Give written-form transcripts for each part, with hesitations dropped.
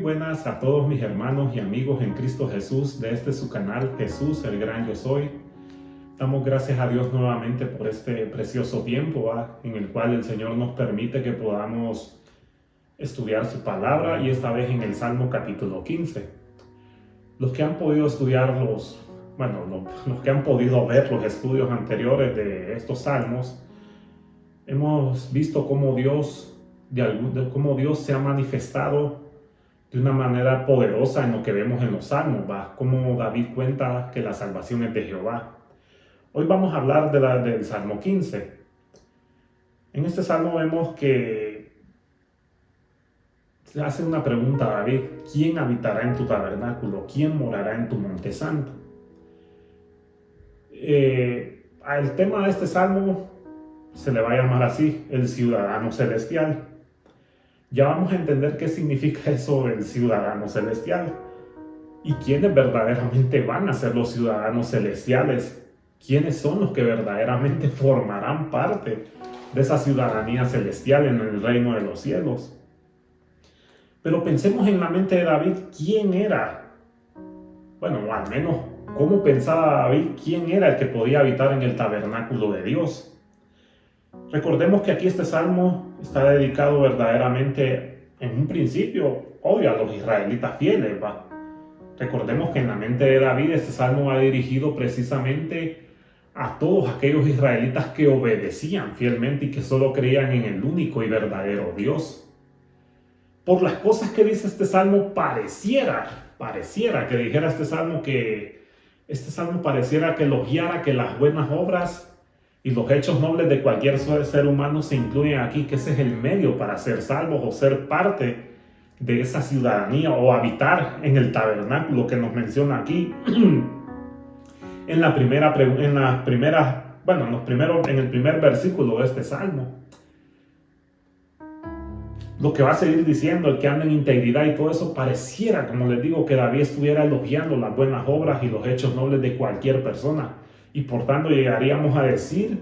buenas a todos mis hermanos y amigos en Cristo Jesús de su canal Jesús el Gran Yo Soy. Damos gracias a Dios nuevamente por este precioso tiempo en el cual el Señor nos permite que podamos estudiar su palabra, y esta vez en el Salmo capítulo 15. Los que han podido estudiar los que han podido ver los estudios anteriores de estos salmos, hemos visto cómo Dios se ha manifestado de una manera poderosa en lo que vemos en los salmos, como David cuenta que la salvación es de Jehová. Hoy vamos a hablar del Salmo 15. En este salmo vemos que se hace una pregunta a David: ¿quién habitará en tu tabernáculo? ¿Quién morará en tu monte santo? Al tema de este salmo se le va a llamar así: el ciudadano celestial. Ya vamos a entender qué significa eso del ciudadano celestial y quiénes verdaderamente van a ser los ciudadanos celestiales, quiénes son los que verdaderamente formarán parte de esa ciudadanía celestial en el reino de los cielos. Pero pensemos en la mente de David, ¿quién era? Bueno, o al menos, ¿cómo pensaba David quién era el que podía habitar en el tabernáculo de Dios? Recordemos que aquí este salmo está dedicado verdaderamente, en un principio, obvio, a los israelitas fieles. Recordemos que en la mente de David este salmo va dirigido precisamente a todos aquellos israelitas que obedecían fielmente y que solo creían en el único y verdadero Dios. Por las cosas que dice este salmo, pareciera que dijera este salmo pareciera que elogiara que las buenas obras y los hechos nobles de cualquier ser humano se incluyen aquí, que ese es el medio para ser salvos o ser parte de esa ciudadanía o habitar en el tabernáculo que nos menciona aquí en el primer versículo de este salmo. Lo que va a seguir diciendo, el que anda en integridad y todo eso, pareciera, como les digo, que David estuviera elogiando las buenas obras y los hechos nobles de cualquier persona. Y por tanto llegaríamos a decir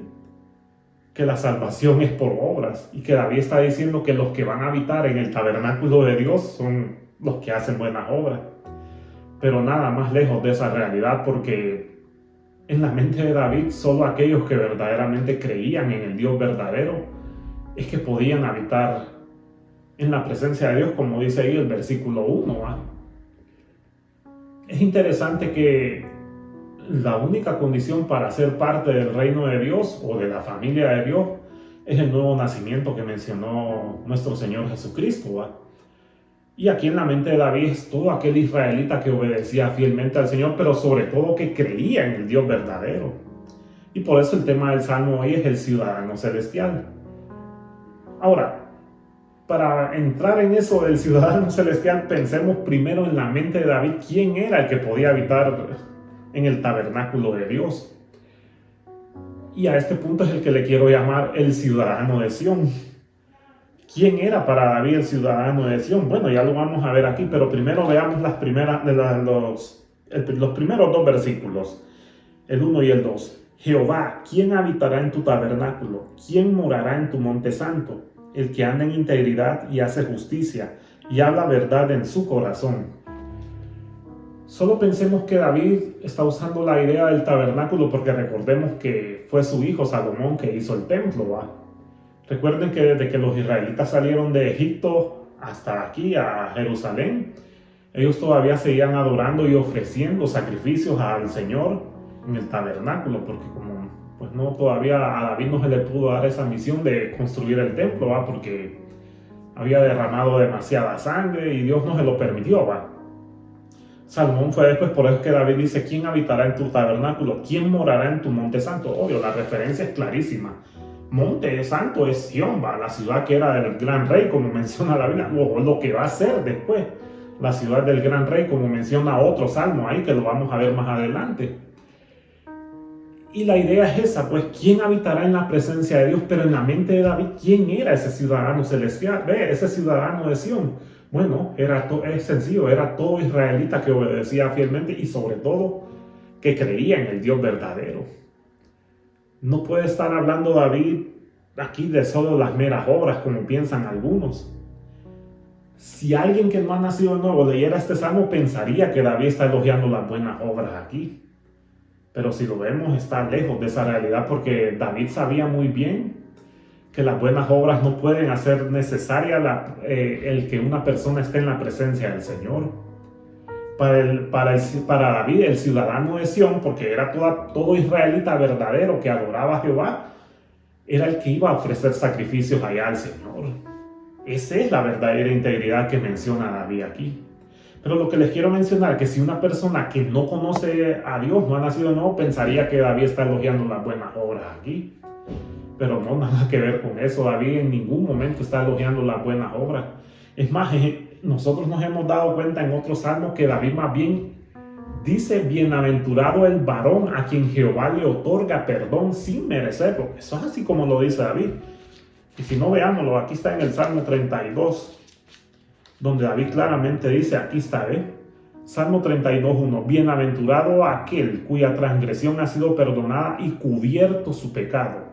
que la salvación es por obras, y que David está diciendo que los que van a habitar en el tabernáculo de Dios son los que hacen buenas obras. Pero nada más lejos de esa realidad, porque en la mente de David solo aquellos que verdaderamente creían en el Dios verdadero es que podían habitar en la presencia de Dios, como dice ahí el versículo 1. Es interesante que la única condición para ser parte del reino de Dios o de la familia de Dios es el nuevo nacimiento que mencionó nuestro Señor Jesucristo. Y aquí en la mente de David es todo aquel israelita que obedecía fielmente al Señor, pero sobre todo que creía en el Dios verdadero. Y por eso el tema del Salmo hoy es el ciudadano celestial. Ahora, para entrar en eso del ciudadano celestial, pensemos primero en la mente de David quién era el que podía habitar en el tabernáculo de Dios. Y a este punto es el que le quiero llamar el ciudadano de Sión. ¿Quién era para David el ciudadano de Sión? Bueno, ya lo vamos a ver aquí, pero primero veamos los primeros dos versículos, el 1 y el 2. Jehová, ¿quién habitará en tu tabernáculo? ¿Quién morará en tu monte santo? El que anda en integridad y hace justicia y habla verdad en su corazón. Solo pensemos que David está usando la idea del tabernáculo porque recordemos que fue su hijo Salomón que hizo el templo. Recuerden que desde que los israelitas salieron de Egipto hasta aquí a Jerusalén, ellos todavía seguían adorando y ofreciendo sacrificios al Señor en el tabernáculo, porque todavía a David no se le pudo dar esa misión de construir el templo, porque había derramado demasiada sangre y Dios no se lo permitió. Salomón fue después, por eso que David dice: ¿quién habitará en tu tabernáculo? ¿Quién morará en tu monte santo? Obvio, la referencia es clarísima. Monte santo es Sión, la ciudad que era del gran rey, como menciona la Biblia, o lo que va a ser después, la ciudad del gran rey, como menciona otro salmo ahí, que lo vamos a ver más adelante. Y la idea es esa, pues, ¿quién habitará en la presencia de Dios? Pero en la mente de David, ¿quién era ese ciudadano celestial? Ese ciudadano de Sión. Bueno, es sencillo, era todo israelita que obedecía fielmente y sobre todo que creía en el Dios verdadero. No puede estar hablando David aquí de solo las meras obras como piensan algunos. Si alguien que no ha nacido de nuevo leyera este salmo, pensaría que David está elogiando las buenas obras aquí. Pero si lo vemos, está lejos de esa realidad, porque David sabía muy bien que las buenas obras no pueden hacer necesaria el que una persona esté en la presencia del Señor. Para David, el ciudadano de Sión, porque era todo israelita verdadero que adoraba a Jehová, era el que iba a ofrecer sacrificios allá al Señor. Esa es la verdadera integridad que menciona David aquí. Pero lo que les quiero mencionar es que si una persona que no conoce a Dios, no ha nacido de nuevo, pensaría que David está elogiando las buenas obras aquí. Pero no, nada que ver con eso. David en ningún momento está elogiando las buenas obras. Es más, nosotros nos hemos dado cuenta en otros salmos que David más bien dice: bienaventurado el varón a quien Jehová le otorga perdón sin merecerlo. Eso es así como lo dice David. Y si no, veámoslo, aquí está en el Salmo 32, donde David claramente dice, aquí está, Salmo 32:1, bienaventurado aquel cuya transgresión ha sido perdonada y cubierto su pecado.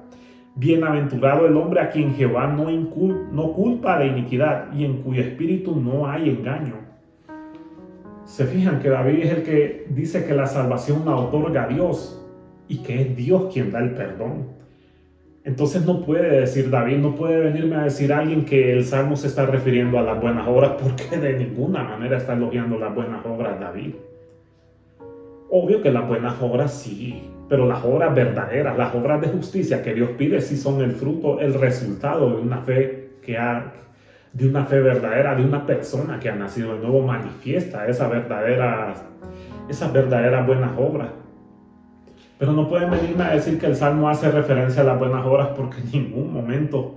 Bienaventurado el hombre a quien Jehová no culpa de iniquidad y en cuyo espíritu no hay engaño. Se fijan que David es el que dice que la salvación la otorga Dios y que es Dios quien da el perdón. Entonces no puede decir David, no puede venirme a decir alguien que el Salmo se está refiriendo a las buenas obras, porque de ninguna manera está elogiando las buenas obras David. Obvio que las buenas obras sí, pero las obras verdaderas, las obras de justicia que Dios pide sí son el fruto, el resultado de una fe de una fe verdadera, de una persona que ha nacido de nuevo, manifiesta esas verdaderas buenas obras. Pero no pueden venirme a decir que el Salmo hace referencia a las buenas obras, porque en ningún momento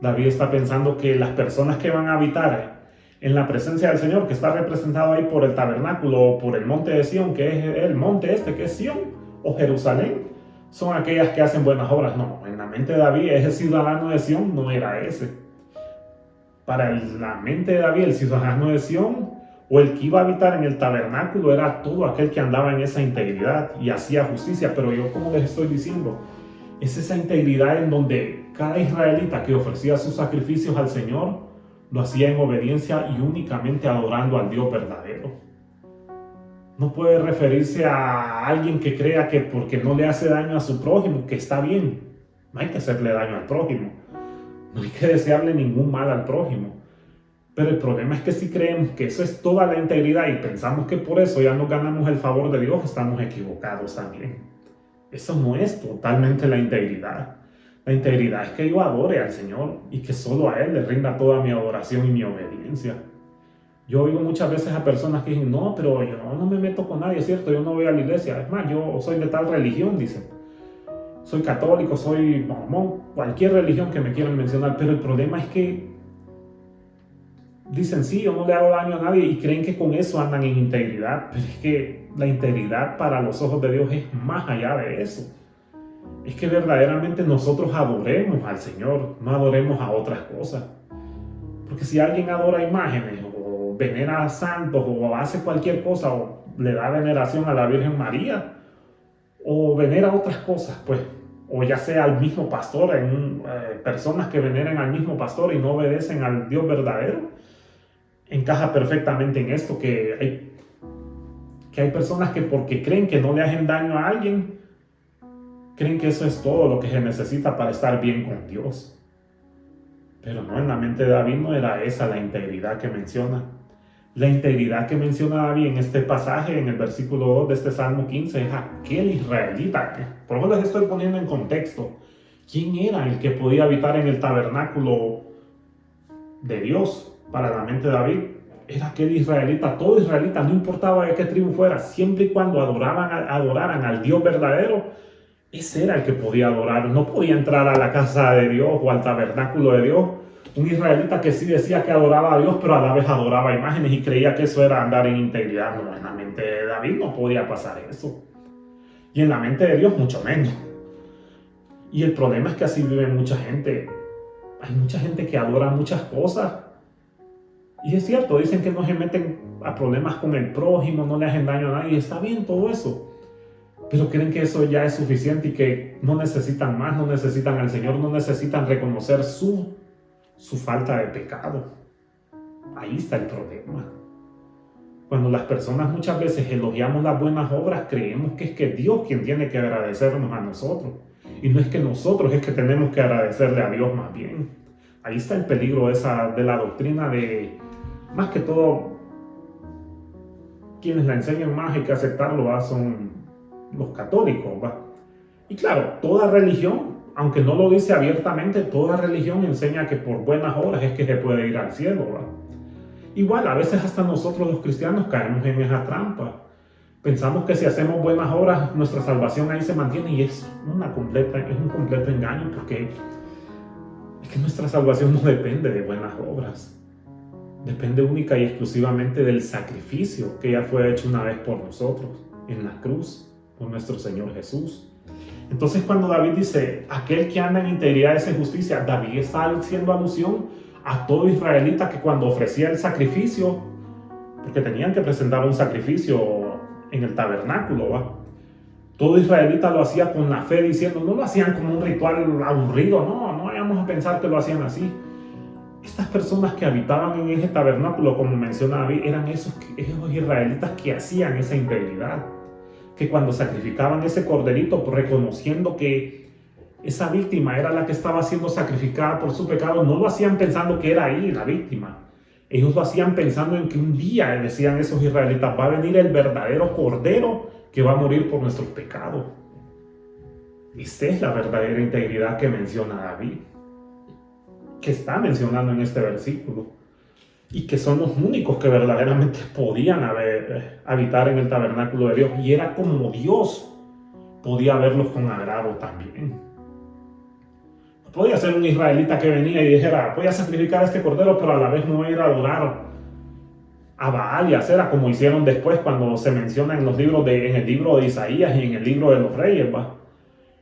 David está pensando que las personas que van a habitar en la presencia del Señor, que está representado ahí por el tabernáculo o por el monte de Sión, que es el monte que es Sión o Jerusalén, son aquellas que hacen buenas obras. No, en la mente de David, ese ciudadano de Sión no era ese. Para la mente de David, el ciudadano de Sión o el que iba a habitar en el tabernáculo era todo aquel que andaba en esa integridad y hacía justicia. Pero yo, como les estoy diciendo, es esa integridad en donde cada israelita que ofrecía sus sacrificios al Señor lo hacía en obediencia y únicamente adorando al Dios verdadero. No puede referirse a alguien que crea que porque no le hace daño a su prójimo, que está bien. No hay que hacerle daño al prójimo. No hay que desearle ningún mal al prójimo. Pero el problema es que si creemos que eso es toda la integridad y pensamos que por eso ya nos ganamos el favor de Dios, estamos equivocados también. Eso no es totalmente la integridad. La integridad es que yo adore al Señor y que solo a Él le rinda toda mi adoración y mi obediencia. Yo oigo muchas veces a personas que dicen, no, pero yo no me meto con nadie, ¿cierto? Yo no voy a la iglesia. Es más, yo soy de tal religión, dicen. Soy católico, soy mormón, cualquier religión que me quieran mencionar. Pero el problema es que dicen, sí, yo no le hago daño a nadie y creen que con eso andan en integridad. Pero es que la integridad para los ojos de Dios es más allá de eso. Es que verdaderamente nosotros adoremos al Señor, no adoremos a otras cosas. Porque si alguien adora imágenes o venera a santos o hace cualquier cosa o le da veneración a la Virgen María o venera otras cosas, pues, o ya sea al mismo pastor, personas que veneren al mismo pastor y no obedecen al Dios verdadero, encaja perfectamente en esto, que hay personas que porque creen que no le hacen daño a alguien, creen que eso es todo lo que se necesita para estar bien con Dios. Pero no, en la mente de David no era esa la integridad que menciona. La integridad que menciona David en este pasaje, en el versículo 2 de este Salmo 15, es aquel israelita. Por eso les estoy poniendo en contexto. ¿Quién era el que podía habitar en el tabernáculo de Dios para la mente de David? Era aquel israelita, todo israelita, no importaba de qué tribu fuera, siempre y cuando adoraran al Dios verdadero, ese era el que podía adorar. No podía entrar a la casa de Dios o al tabernáculo de Dios un israelita que sí decía que adoraba a Dios, pero a la vez adoraba imágenes y creía que eso era andar en integridad. No, en la mente de David no podía pasar eso. Y en la mente de Dios mucho menos. Y el problema es que así vive mucha gente. Hay mucha gente que adora muchas cosas. Y es cierto, dicen que no se meten a problemas con el prójimo, no le hacen daño a nadie. Está bien todo eso. Pero creen que eso ya es suficiente y que no necesitan más, no necesitan al Señor, no necesitan reconocer su falta de pecado. Ahí está el problema. Cuando las personas muchas veces elogiamos las buenas obras, creemos que es que Dios quien tiene que agradecernos a nosotros. Y no es que nosotros es que tenemos que agradecerle a Dios más bien. Ahí está el peligro de la doctrina de, más que todo, quienes la enseñan más hay que aceptarlo, ¿va? Son los católicos, ¿va? Y claro, toda religión, aunque no lo dice abiertamente, toda religión enseña que por buenas obras es que se puede ir al cielo, ¿va? Igual, a veces hasta nosotros los cristianos caemos en esa trampa. Pensamos que si hacemos buenas obras, nuestra salvación ahí se mantiene y es un completo engaño, porque es que nuestra salvación no depende de buenas obras. Depende única y exclusivamente del sacrificio que ya fue hecho una vez por nosotros en la cruz, por nuestro Señor Jesús. Entonces cuando David dice, aquel que anda en integridad es en justicia, David está haciendo alusión a todo israelita que cuando ofrecía el sacrificio, porque tenían que presentar un sacrificio en el tabernáculo, ¿va? Todo israelita lo hacía con la fe, diciendo, no lo hacían como un ritual aburrido, no vayamos a pensar que lo hacían así. Estas personas que habitaban en ese tabernáculo, como menciona David, eran esos israelitas que hacían esa integridad, que cuando sacrificaban ese corderito, reconociendo que esa víctima era la que estaba siendo sacrificada por su pecado, no lo hacían pensando que era ahí la víctima. Ellos lo hacían pensando en que un día, decían esos israelitas, va a venir el verdadero cordero que va a morir por nuestros pecados. Esta es la verdadera integridad que menciona David, que está mencionando en este versículo, y que son los únicos que verdaderamente podían habitar en el tabernáculo de Dios, y era como Dios podía verlos con agrado también. Podía ser un israelita que venía y dijera, voy a sacrificar a este cordero, pero a la vez no voy a ir a adorar a Baal y a Acera, como hicieron después cuando se menciona en en el libro de Isaías y en el libro de los reyes, ¿va?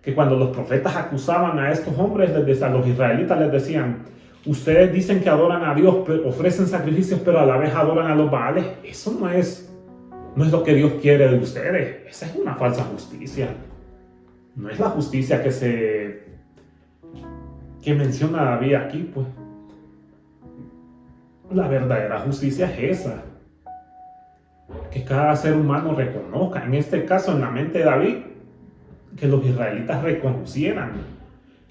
Que cuando los profetas acusaban a estos hombres, a los israelitas les decían, ustedes dicen que adoran a Dios, pero ofrecen sacrificios, pero a la vez adoran a los Baales. Eso no es lo que Dios quiere de ustedes. Esa es una falsa justicia. No es la justicia que menciona David aquí, pues. La verdadera justicia es esa, que cada ser humano reconozca, en este caso en la mente de David, que los israelitas reconocieran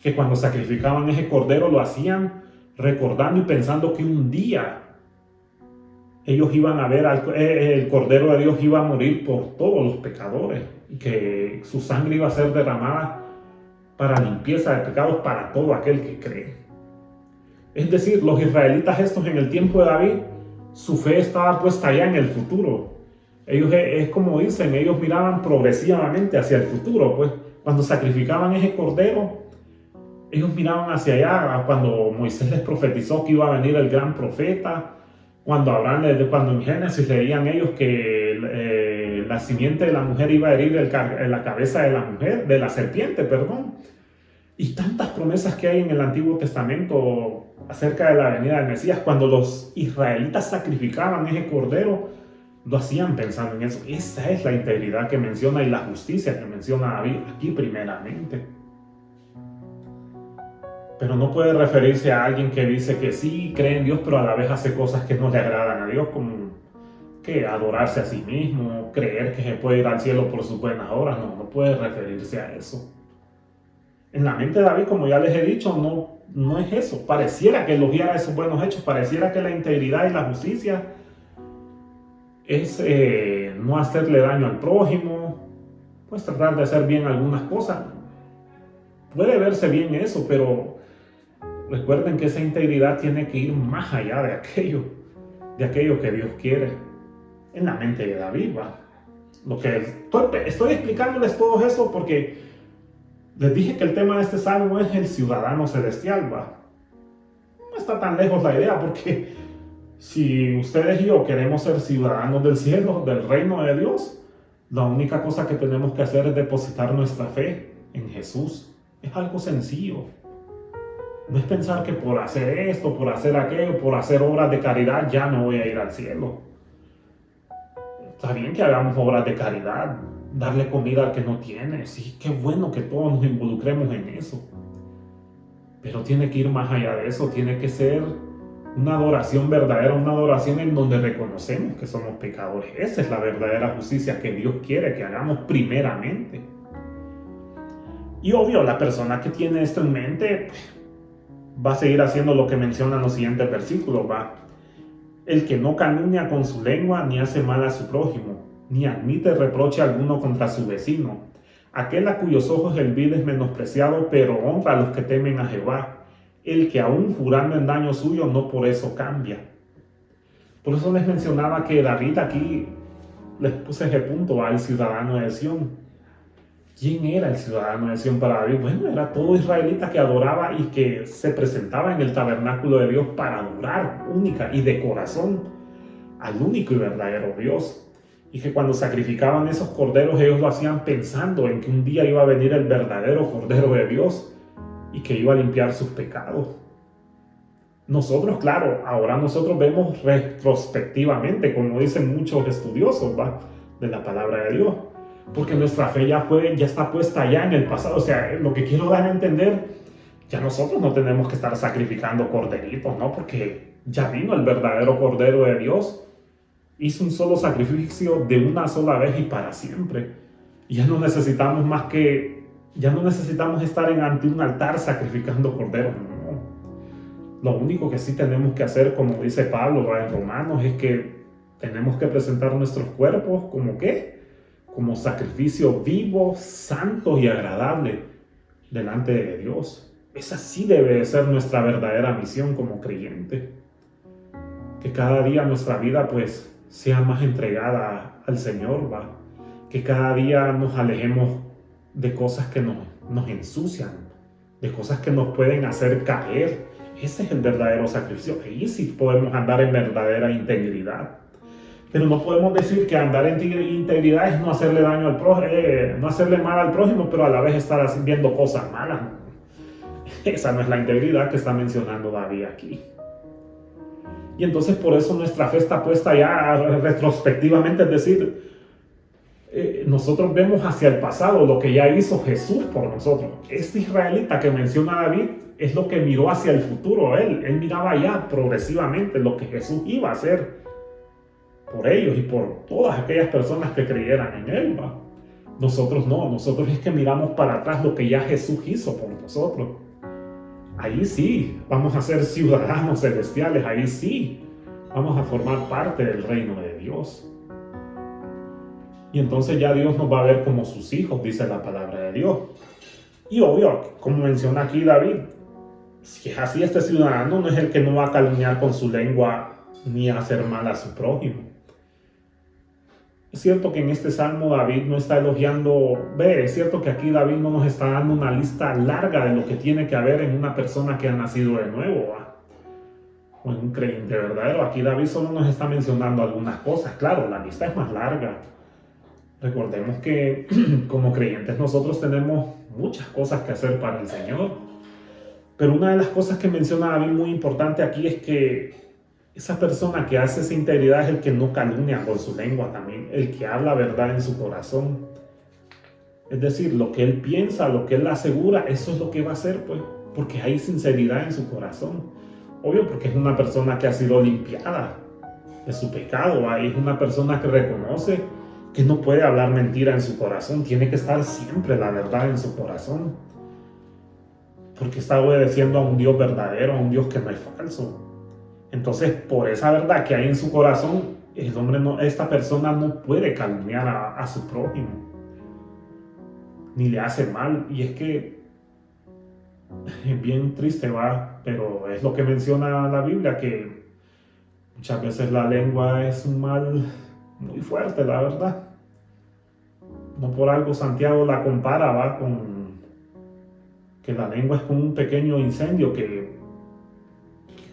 que cuando sacrificaban ese cordero lo hacían recordando y pensando que un día ellos iban a ver, el cordero de Dios iba a morir por todos los pecadores y que su sangre iba a ser derramada para limpieza de pecados para todo aquel que cree. Es decir, los israelitas estos en el tiempo de David, su fe estaba puesta ya en el futuro. Ellos, es como dicen, ellos miraban progresivamente hacia el futuro, pues. Cuando sacrificaban ese cordero, ellos miraban hacia allá, cuando Moisés les profetizó que iba a venir el gran profeta, cuando en Génesis leían ellos que la simiente de la mujer iba a herir la cabeza de la serpiente, perdón. Y tantas promesas que hay en el Antiguo Testamento acerca de la venida del Mesías. Cuando los israelitas sacrificaban ese cordero, lo hacían pensando en eso. Esa es la integridad que menciona y la justicia que menciona David aquí primeramente. Pero no puede referirse a alguien que dice que sí cree en Dios, pero a la vez hace cosas que no le agradan a Dios, como que adorarse a sí mismo, creer que se puede ir al cielo por sus buenas obras. No puede referirse a eso. En la mente de David, como ya les he dicho, no es eso. Pareciera que elogiara esos buenos hechos, pareciera que la integridad y la justicia es no hacerle daño al prójimo, pues tratar de hacer bien algunas cosas. Puede verse bien eso, pero recuerden que esa integridad tiene que ir más allá de aquello que Dios quiere. En la mente de David, ¿va? Estoy explicándoles todo eso porque les dije que el tema de este salmo es el ciudadano celestial, ¿va? No está tan lejos la idea, porque si ustedes y yo queremos ser ciudadanos del cielo, del reino de Dios, la única cosa que tenemos que hacer es depositar nuestra fe en Jesús. Es algo sencillo. No es pensar que por hacer esto, por hacer aquello, por hacer obras de caridad, ya me voy a ir al cielo. Está bien que hagamos obras de caridad, darle comida al que no tiene. Sí, qué bueno que todos nos involucremos en eso. Pero tiene que ir más allá de eso, tiene que ser Una adoración verdadera, una adoración en donde reconocemos que somos pecadores. Esa es la verdadera justicia que Dios quiere que hagamos primeramente. Y obvio, la persona que tiene esto en mente va a seguir haciendo lo que mencionan los siguientes versículos, va. El que no calumnia con su lengua ni hace mal a su prójimo, ni admite reproche alguno contra su vecino. Aquel a cuyos ojos el vil es menospreciado, pero honra a los que temen a Jehová. El que aún jurando en daño suyo no por eso cambia. Por eso les mencionaba que David aquí, les puse ese punto al ciudadano de Sión. ¿Quién era el ciudadano de Sión para David? Bueno, era todo israelita que adoraba y que se presentaba en el tabernáculo de Dios para adorar única y de corazón al único y verdadero Dios. Y que cuando sacrificaban esos corderos, ellos lo hacían pensando en que un día iba a venir el verdadero Cordero de Dios y que iba a limpiar sus pecados. Nosotros, claro, ahora nosotros vemos retrospectivamente, como dicen muchos estudiosos, ¿va?, de la palabra de Dios, porque nuestra fe ya está puesta ya en el pasado. O sea, lo que quiero dar a entender, ya nosotros no tenemos que estar sacrificando corderitos, ¿no? Porque ya vino el verdadero Cordero de Dios, hizo un solo sacrificio de una sola vez y para siempre. Y ya no necesitamos estar ante un altar sacrificando corderos, no. Lo único que sí tenemos que hacer, como dice Pablo en Romanos, es que tenemos que presentar nuestros cuerpos como ¿qué? Como sacrificio vivo, santo y agradable delante de Dios. Esa sí debe ser nuestra verdadera misión como creyente. Que cada día nuestra vida pues sea más entregada al Señor, ¿va? Que cada día nos alejemos de cosas que nos ensucian, de cosas que nos pueden hacer caer. Ese es el verdadero sacrificio. Ahí sí podemos andar en verdadera integridad. Pero no podemos decir que andar en integridad es no hacerle daño al prójimo, no hacerle mal al prójimo, pero a la vez estar haciendo cosas malas. Esa no es la integridad que está mencionando David aquí. Y entonces por eso nuestra fe está puesta ya retrospectivamente, es decir, nosotros vemos hacia el pasado lo que ya hizo Jesús por nosotros. Este israelita que menciona David es lo que miró hacia el futuro. Él miraba ya progresivamente lo que Jesús iba a hacer por ellos y por todas aquellas personas que creyeran en él, ¿va? Nosotros no, nosotros es que miramos para atrás lo que ya Jesús hizo por nosotros. Ahí sí vamos a ser ciudadanos celestiales, ahí sí vamos a formar parte del reino de Dios. Y entonces ya Dios nos va a ver como sus hijos, dice la palabra de Dios. Y obvio, como menciona aquí David, si es así, este ciudadano no es el que no va a calumniar con su lengua ni a hacer mal a su prójimo. Es cierto que en este salmo David no está elogiando, es cierto que aquí David no nos está dando una lista larga de lo que tiene que haber en una persona que ha nacido de nuevo, o en un creyente verdadero. Aquí David solo nos está mencionando algunas cosas. Claro, la lista es más larga. Recordemos que como creyentes nosotros tenemos muchas cosas que hacer para el Señor. Pero una de las cosas que menciona David muy importante aquí es que esa persona que hace esa integridad es el que no calumnia con su lengua también, el que habla verdad en su corazón. Es decir, lo que él piensa, lo que él asegura, eso es lo que va a hacer, pues, porque hay sinceridad en su corazón. Obvio, porque es una persona que ha sido limpiada de su pecado, es una persona que reconoce que no puede hablar mentira en su corazón, tiene que estar siempre la verdad en su corazón, porque está obedeciendo a un Dios verdadero, a un Dios que no es falso. Entonces, por esa verdad que hay en su corazón, esta persona no puede calumniar a su prójimo, ni le hace mal. Y es que es bien triste, pero es lo que menciona la Biblia, que muchas veces la lengua es un mal muy fuerte, la verdad. No por algo Santiago la compara, con que la lengua es como un pequeño incendio que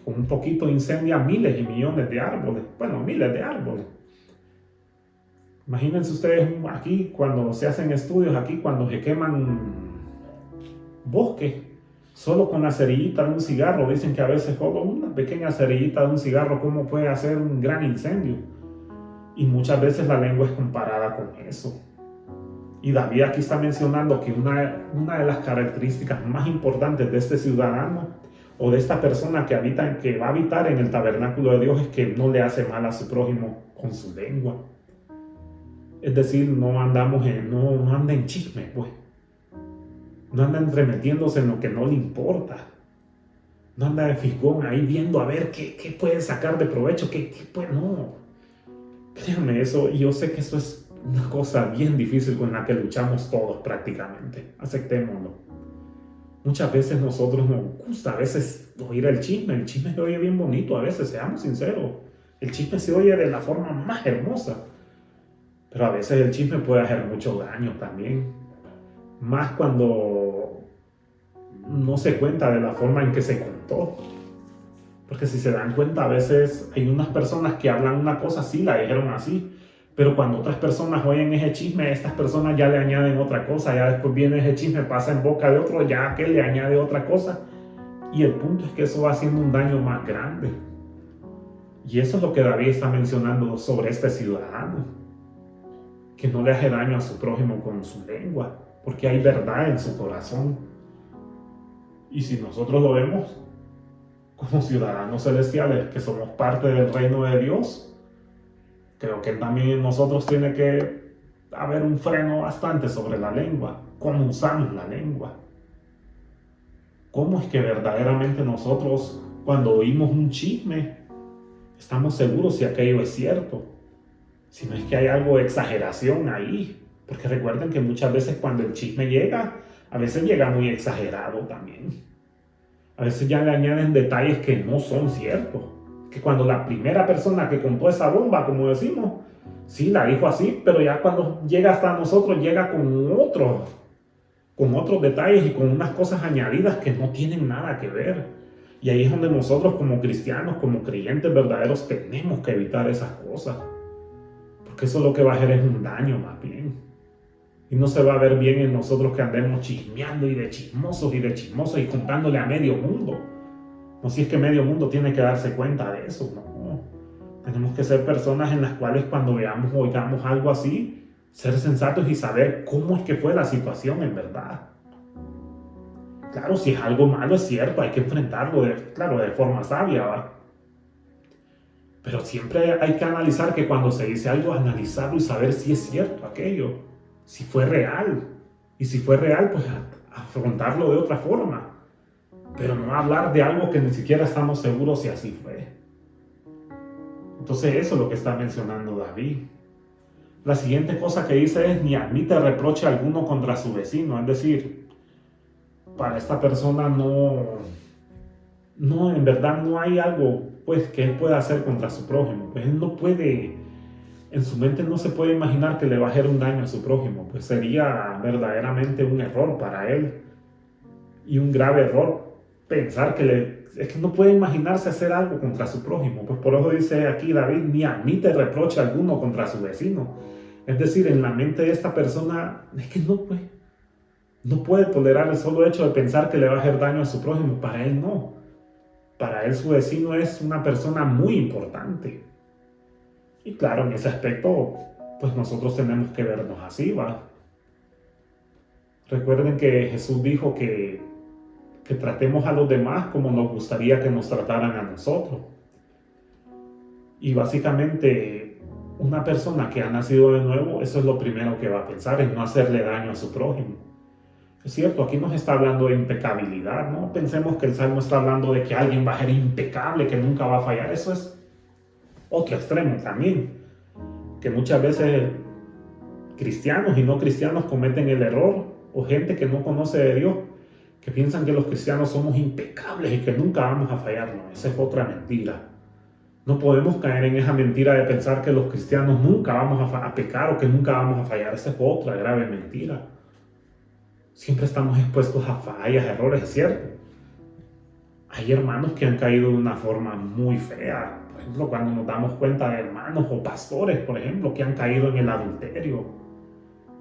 con un poquito incendia miles y millones de árboles, miles de árboles. Imagínense ustedes aquí cuando se hacen estudios, aquí cuando se queman bosques, solo con la cerillita de un cigarro, dicen que a veces solo una pequeña cerillita de un cigarro, cómo puede hacer un gran incendio. Y muchas veces la lengua es comparada con eso. Y David aquí está mencionando que una de las características más importantes de este ciudadano, o de esta persona que va a habitar en el tabernáculo de Dios es que no le hace mal a su prójimo con su lengua. Es decir, no anda en chisme, pues. No anda entremetiéndose en lo que no le importa. No anda de fisgón ahí viendo a ver qué puede sacar de provecho, qué puede. No. Créanme eso, y yo sé que eso es una cosa bien difícil con la que luchamos todos prácticamente. Aceptémoslo. Muchas veces nosotros nos gusta a veces oír el chisme se oye bien bonito a veces, seamos sinceros. El chisme se oye de la forma más hermosa, pero a veces el chisme puede hacer mucho daño también. Más cuando no se cuenta de la forma en que se contó. Porque si se dan cuenta, a veces hay unas personas que hablan una cosa así, la dijeron así, pero cuando otras personas oyen ese chisme, estas personas ya le añaden otra cosa, ya después viene ese chisme, pasa en boca de otro, ya que le añade otra cosa. Y el punto es que eso va haciendo un daño más grande. Y eso es lo que David está mencionando sobre este ciudadano, que no le hace daño a su prójimo con su lengua, porque hay verdad en su corazón. Y si nosotros lo vemos como ciudadanos celestiales, que somos parte del reino de Dios, creo que también en nosotros tiene que haber un freno bastante sobre la lengua. ¿Cómo usamos la lengua? ¿Cómo es que verdaderamente nosotros, cuando oímos un chisme, estamos seguros si aquello es cierto? Si no es que hay algo de exageración ahí. Porque recuerden que muchas veces cuando el chisme llega, a veces llega muy exagerado también. A veces ya le añaden detalles que no son ciertos. Que cuando la primera persona que contó esa bomba, como decimos, sí, la dijo así, pero ya cuando llega hasta nosotros, llega con otros detalles y con unas cosas añadidas que no tienen nada que ver. Y ahí es donde nosotros como cristianos, como creyentes verdaderos, tenemos que evitar esas cosas. Porque eso lo que va a hacer es un daño más bien. Y no se va a ver bien en nosotros que andemos chismeando y de chismosos y contándole a medio mundo. No, si es que medio mundo tiene que darse cuenta de eso, no. Tenemos que ser personas en las cuales cuando veamos o oigamos algo así, ser sensatos y saber cómo es que fue la situación en verdad. Claro, si es algo malo, es cierto, hay que enfrentarlo, de forma sabia, ¿va? Pero siempre hay que analizar que cuando se dice algo, analizarlo y saber si es cierto aquello, si fue real. Y si fue real, pues afrontarlo de otra forma. Pero no hablar de algo que ni siquiera estamos seguros si así fue. Entonces eso es lo que está mencionando David. La siguiente cosa que dice es: ni admite reproche alguno contra su vecino. Es decir, para esta persona en verdad no hay algo pues que él pueda hacer contra su prójimo. Pues él no puede, en su mente no se puede imaginar que le va a hacer un daño a su prójimo. Pues sería verdaderamente un error para él. Y un grave error pensar es que no puede imaginarse hacer algo contra su prójimo. Pues por eso dice aquí David: ni admite reproche alguno contra su vecino. Es decir, en la mente de esta persona es que no puede tolerar el solo hecho de pensar que le va a hacer daño a su prójimo. Para él no. Para él su vecino es una persona muy importante. Y claro, en ese aspecto, pues nosotros tenemos que vernos así, ¿va? Recuerden que Jesús dijo que tratemos a los demás como nos gustaría que nos trataran a nosotros. Y básicamente, una persona que ha nacido de nuevo, eso es lo primero que va a pensar, en no hacerle daño a su prójimo. Es cierto, aquí nos está hablando de impecabilidad, no pensemos que el Salmo está hablando de que alguien va a ser impecable, que nunca va a fallar. Eso es otro extremo también, que muchas veces cristianos y no cristianos cometen el error, o gente que no conoce de Dios, que piensan que los cristianos somos impecables y que nunca vamos a fallar. No, esa es otra mentira. No podemos caer en esa mentira de pensar que los cristianos nunca vamos a pecar o que nunca vamos a fallar. Esa es otra grave mentira. Siempre estamos expuestos a fallas, errores, es cierto. Hay hermanos que han caído de una forma muy fea. Por ejemplo, cuando nos damos cuenta de hermanos o pastores, por ejemplo, que han caído en el adulterio.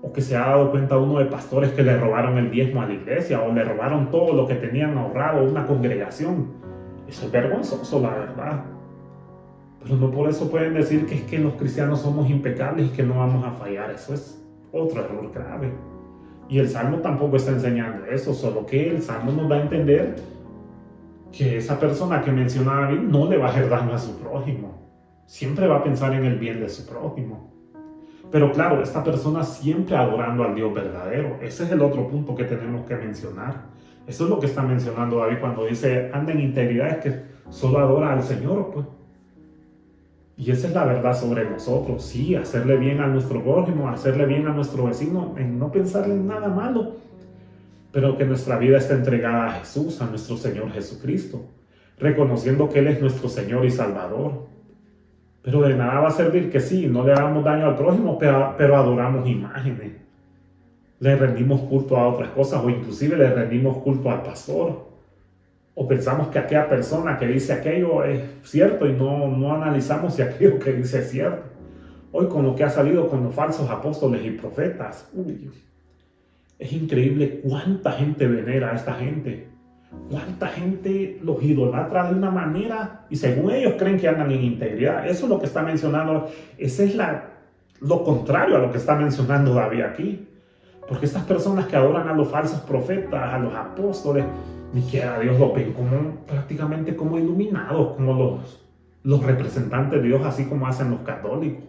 O que se ha dado cuenta uno de pastores que le robaron el diezmo a la iglesia o le robaron todo lo que tenían ahorrado a una congregación. Eso es vergonzoso, la verdad. Pero no por eso pueden decir que es que los cristianos somos impecables y que no vamos a fallar. Eso es otro error grave. Y el Salmo tampoco está enseñando eso, solo que el Salmo nos da a entender que esa persona que mencionaba David no le va a hacer daño a su prójimo. Siempre va a pensar en el bien de su prójimo. Pero claro, esta persona siempre adorando al Dios verdadero. Ese es el otro punto que tenemos que mencionar. Eso es lo que está mencionando David cuando dice, anda en integridad, es que solo adora al Señor, pues. Y esa es la verdad sobre nosotros, sí, hacerle bien a nuestro prójimo, hacerle bien a nuestro vecino, en no pensarle en nada malo, pero que nuestra vida esté entregada a Jesús, a nuestro Señor Jesucristo, reconociendo que Él es nuestro Señor y Salvador. Pero de nada va a servir que sí, no le hagamos daño al prójimo, pero adoramos imágenes. Le rendimos culto a otras cosas o inclusive le rendimos culto al pastor. O pensamos que aquella persona que dice aquello es cierto y no analizamos si aquello que dice es cierto. Hoy con lo que ha salido con los falsos apóstoles y profetas, es increíble cuánta gente venera a esta gente. Cuánta gente los idolatra de una manera y según ellos creen que andan en integridad. Eso es lo que está mencionando. Ese es lo contrario a lo que está mencionando David aquí. Porque estas personas que adoran a los falsos profetas, a los apóstoles, ni siquiera Dios los ven prácticamente como iluminados, como los representantes de Dios, así como hacen los católicos.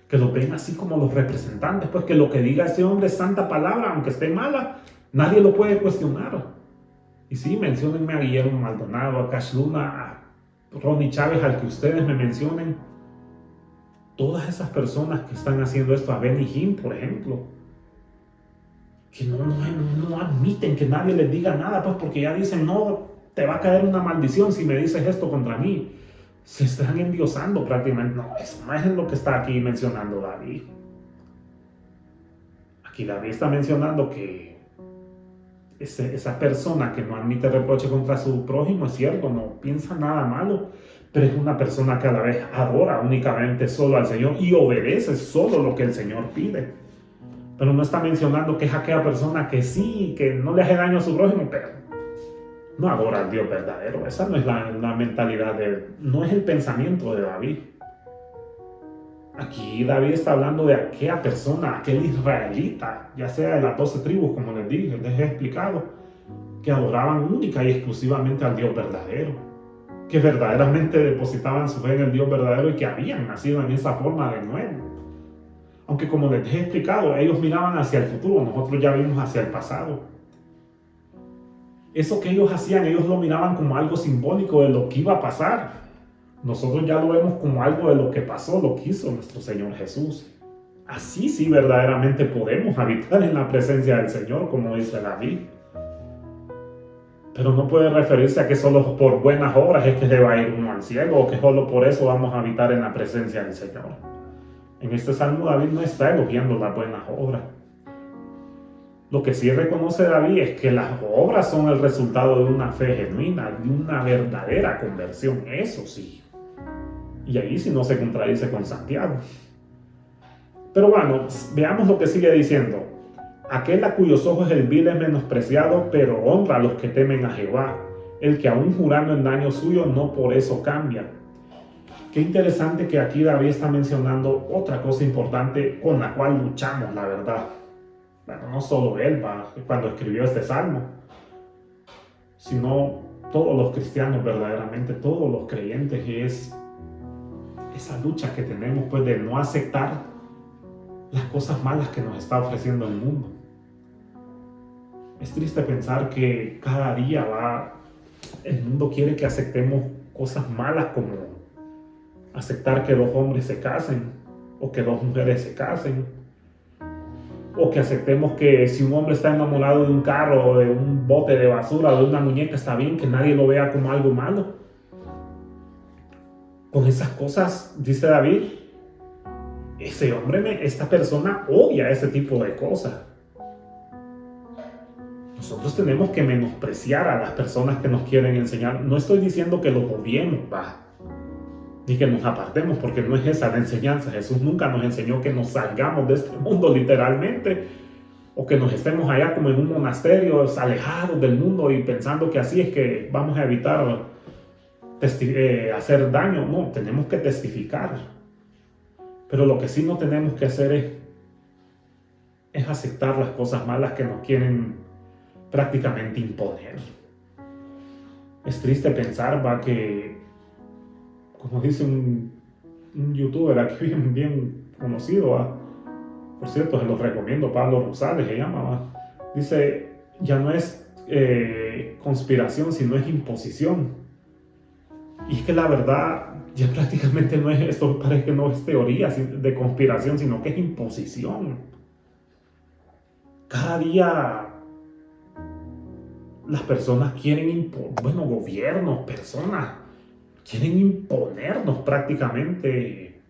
Que los ven así como los representantes, pues que lo que diga ese hombre es santa palabra, aunque esté mala, nadie lo puede cuestionar. Y sí, menciónenme a Guillermo Maldonado, a Cash Luna, a Ronnie Chávez, al que ustedes me mencionen. Todas esas personas que están haciendo esto, a Benny Hinn, por ejemplo, que no admiten que nadie les diga nada, pues porque ya dicen, no, te va a caer una maldición si me dices esto contra mí. Se están endiosando prácticamente. No, eso no es lo que está aquí mencionando David. Aquí David está mencionando que esa persona que no admite reproche contra su prójimo, es cierto, no piensa nada malo, pero es una persona que a la vez adora únicamente solo al Señor y obedece solo lo que el Señor pide. Pero no está mencionando que es aquella persona que sí, que no le hace daño a su prójimo, pero no adora al Dios verdadero. Esa no es la mentalidad no es el pensamiento de David. Aquí David está hablando de aquella persona, aquel israelita, ya sea de las 12 tribus, como les dije, les he explicado, que adoraban única y exclusivamente al Dios verdadero, que verdaderamente depositaban su fe en el Dios verdadero y que habían nacido en esa forma de nuevo. Aunque como les he explicado, ellos miraban hacia el futuro, nosotros ya vimos hacia el pasado. Eso que ellos hacían, ellos lo miraban como algo simbólico de lo que iba a pasar. Nosotros ya lo vemos como algo de lo que pasó, lo que hizo nuestro Señor Jesús. Así sí verdaderamente podemos habitar en la presencia del Señor, como dice David. Pero no puede referirse a que solo por buenas obras es que se va a ir uno al cielo, o que solo por eso vamos a habitar en la presencia del Señor. En este salmo David no está elogiando las buenas obras. Lo que sí reconoce David es que las obras son el resultado de una fe genuina, de una verdadera conversión, eso sí. Y ahí sí no se contradice con Santiago. Pero bueno, veamos lo que sigue diciendo. Aquel a cuyos ojos el vil es menospreciado, pero honra a los que temen a Jehová. El que aún jurando en daño suyo, no por eso cambia. Qué interesante que aquí David está mencionando otra cosa importante con la cual luchamos, la verdad. Bueno, no solo él cuando escribió este salmo, sino todos los cristianos verdaderamente, todos los creyentes, y es esa lucha que tenemos pues de no aceptar las cosas malas que nos está ofreciendo el mundo. Es triste pensar que cada día el mundo quiere que aceptemos cosas malas, como aceptar que dos hombres se casen o que dos mujeres se casen, o que aceptemos que si un hombre está enamorado de un carro o de un bote de basura o de una muñeca, está bien que nadie lo vea como algo malo. Con esas cosas, dice David, esta persona odia ese tipo de cosas. Nosotros tenemos que menospreciar a las personas que nos quieren enseñar. No estoy diciendo que los odiemos, ni que nos apartemos, porque no es esa la enseñanza. Jesús nunca nos enseñó que nos salgamos de este mundo literalmente, o que nos estemos allá como en un monasterio, alejados del mundo y pensando que así es que vamos a evitar hacer daño. No, tenemos que testificar. Pero lo que sí no tenemos que hacer es aceptar las cosas malas que nos quieren prácticamente imponer. Es triste pensar, va, que, como dice un youtuber aquí bien conocido, va, por cierto, se los recomiendo, Pablo Rosales se llama, va, dice, ya no es conspiración, sino es imposición. Y es que la verdad, ya prácticamente no es esto, parece que no es teoría de conspiración, sino que es imposición. Cada día las personas quieren, gobiernos, personas, quieren imponernos prácticamente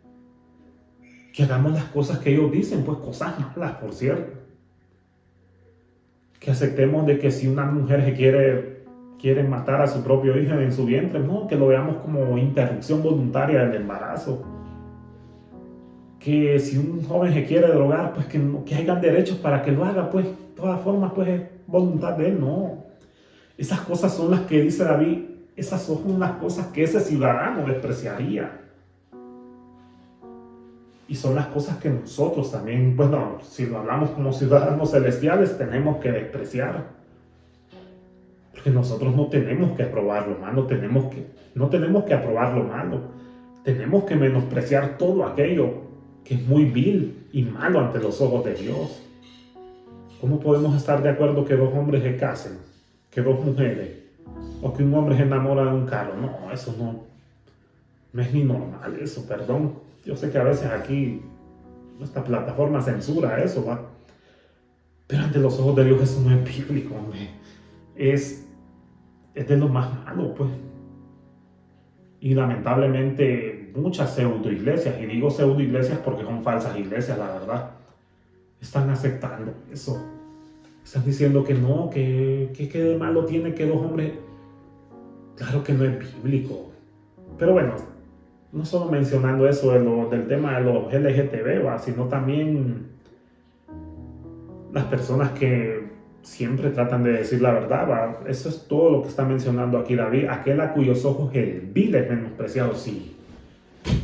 que hagamos las cosas que ellos dicen, pues cosas malas, por cierto. Que aceptemos de que si una mujer se quiere matar a su propio hijo en su vientre, no, que lo veamos como interrupción voluntaria del embarazo. Que si un joven se quiere drogar, pues que hayan derechos para que lo haga, pues de todas formas, pues es voluntad de él, no. Esas cosas son las que dice David, esas son las cosas que ese ciudadano despreciaría. Y son las cosas que nosotros también, bueno, si lo hablamos como ciudadanos celestiales, tenemos que despreciar. Porque nosotros no tenemos que aprobar lo malo, no tenemos que aprobar lo malo. Tenemos que menospreciar todo aquello que es muy vil y malo ante los ojos de Dios. ¿Cómo podemos estar de acuerdo que dos hombres se casen, que dos mujeres, o que un hombre se enamora de un carro? No, eso no es ni normal eso, perdón. Yo sé que a veces aquí esta plataforma censura eso, ¿va? Pero ante los ojos de Dios eso no es bíblico, hombre. Es de lo más malo, pues. Y lamentablemente muchas pseudo iglesias, y digo pseudo iglesias porque son falsas iglesias, la verdad, están aceptando eso. Están diciendo que no, que de malo tiene que dos hombres. Claro que no es bíblico. Pero bueno, no solo mencionando eso del tema de los LGTB, ¿va? Sino también las personas que siempre tratan de decir la verdad, ¿va? Eso es todo lo que está mencionando aquí David. Aquel a cuyos ojos el vil es menospreciado, sí.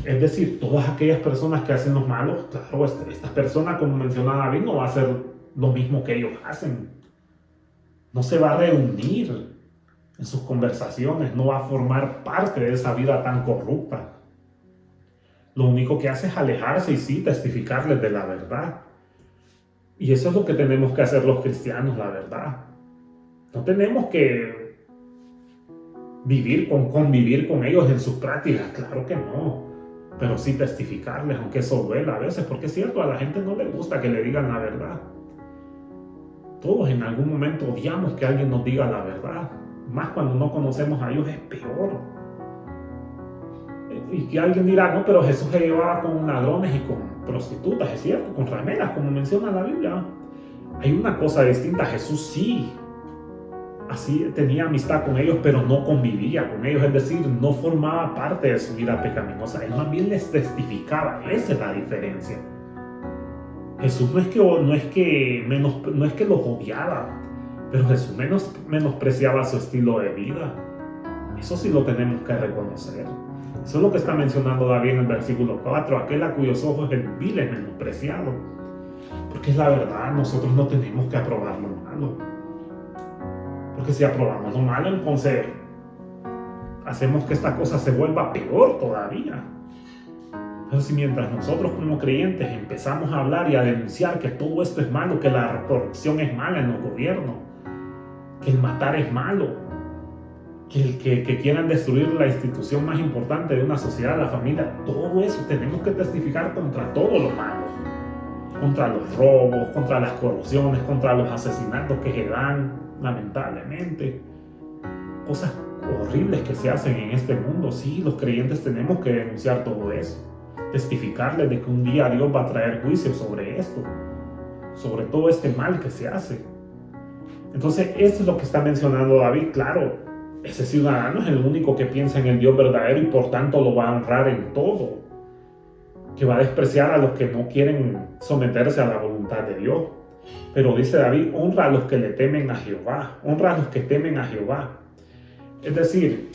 Es decir, todas aquellas personas que hacen los malos, claro, esta persona, como menciona David, no va a hacer lo mismo que ellos hacen. No se va a reunir en sus conversaciones, no va a formar parte de esa vida tan corrupta. Lo único que hace es alejarse y sí, testificarles de la verdad. Y eso es lo que tenemos que hacer los cristianos, la verdad. No tenemos que convivir con ellos en sus prácticas, claro que no. Pero sí testificarles, aunque eso duela a veces, porque es cierto, a la gente no le gusta que le digan la verdad. Todos en algún momento odiamos que alguien nos diga la verdad. Más cuando no conocemos a ellos es peor. Y que alguien dirá, no, pero Jesús se llevaba con ladrones y con prostitutas, es cierto, con rameras, como menciona la Biblia. Hay una cosa distinta, Jesús sí, así tenía amistad con ellos, pero no convivía con ellos, es decir, no formaba parte de su vida pecaminosa, él más bien les testificaba, esa es la diferencia. Jesús no es que los odiaba, pero Jesús menospreciaba su estilo de vida. Eso sí lo tenemos que reconocer. Eso es lo que está mencionando David en el versículo 4, aquel a cuyos ojos el vil es menospreciado. Porque es la verdad, nosotros no tenemos que aprobar lo malo. Porque si aprobamos lo malo, entonces hacemos que esta cosa se vuelva peor todavía. Pero si mientras nosotros como creyentes empezamos a hablar y a denunciar que todo esto es malo, que la corrupción es mala en los gobiernos, que el matar es malo, que quieran destruir la institución más importante de una sociedad, la familia, todo eso tenemos que testificar contra todo lo malo, contra los robos, contra las corrupciones, contra los asesinatos que se dan, lamentablemente, cosas horribles que se hacen en este mundo. Sí, los creyentes tenemos que denunciar todo eso, testificarles de que un día Dios va a traer juicio sobre esto, sobre todo este mal que se hace. Entonces, esto es lo que está mencionando David. Claro, ese ciudadano es el único que piensa en el Dios verdadero y por tanto lo va a honrar en todo, que va a despreciar a los que no quieren someterse a la voluntad de Dios. Pero dice David, honra a los que le temen a Jehová, honra a los que temen a Jehová. Es decir,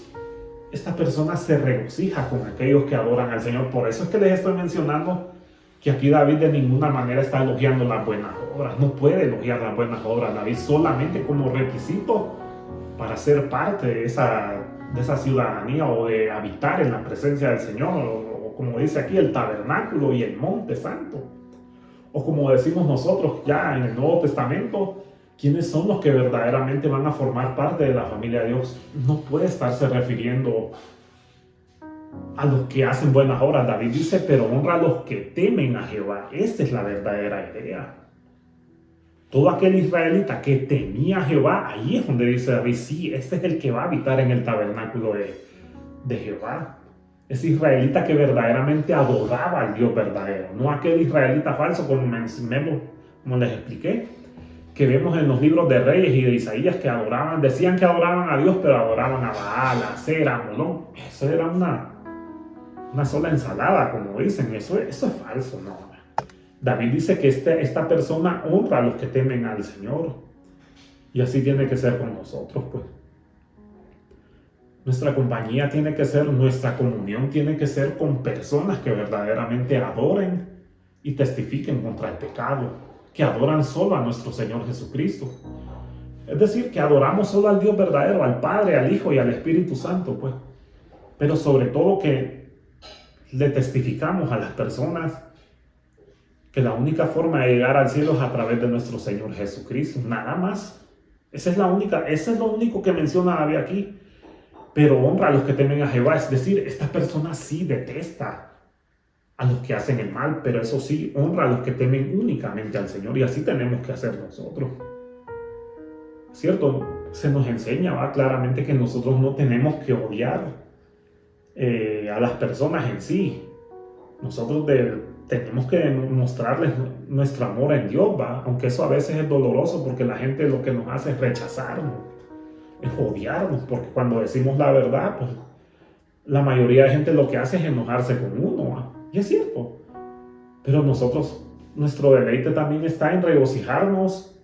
esta persona se regocija con aquellos que adoran al Señor. Por eso es que les estoy mencionando que aquí David de ninguna manera está elogiando las buenas obras. No puede elogiar las buenas obras David solamente como requisito para ser parte de esa de esa ciudadanía o de habitar en la presencia del Señor, o como dice aquí, el tabernáculo y el monte santo. O como decimos nosotros ya en el Nuevo Testamento, ¿quiénes son los que verdaderamente van a formar parte de la familia de Dios? No puede estarse refiriendo a los que hacen buenas obras. David dice, pero honra a los que temen a Jehová. Esta es la verdadera idea. Todo aquel israelita que temía a Jehová, ahí es donde dice David, sí, este es el que va a habitar en el tabernáculo de Jehová. Ese israelita que verdaderamente adoraba al Dios verdadero, no aquel israelita falso como les expliqué, que vemos en los libros de Reyes y de Isaías que adoraban, decían que adoraban a Dios, pero adoraban a Baal, a Cera, a Molón. Eso era una sola ensalada, como dicen, eso es falso, no. David dice que esta persona honra a los que temen al Señor. Y así tiene que ser con nosotros, pues. Nuestra compañía tiene que ser, nuestra comunión tiene que ser con personas que verdaderamente adoren y testifiquen contra el pecado, que adoran solo a nuestro Señor Jesucristo. Es decir, que adoramos solo al Dios verdadero, al Padre, al Hijo y al Espíritu Santo, pues. Pero sobre todo que le testificamos a las personas que la única forma de llegar al cielo es a través de nuestro Señor Jesucristo, nada más. Esa es lo único que menciona David aquí. Pero honra a los que temen a Jehová, es decir, esta persona sí detesta a los que hacen el mal, pero eso sí, honra a los que temen únicamente al Señor, y así tenemos que hacer nosotros. ¿Cierto? Se nos enseña claramente que nosotros no tenemos que odiar a las personas en sí. Nosotros tenemos que mostrarles nuestro amor en Dios, ¿va? Aunque eso a veces es doloroso porque la gente lo que nos hace es rechazarnos, es odiarnos, porque cuando decimos la verdad, pues la mayoría de gente lo que hace es enojarse con uno, ¿va? Y es cierto. Pero nuestro deleite también está en regocijarnos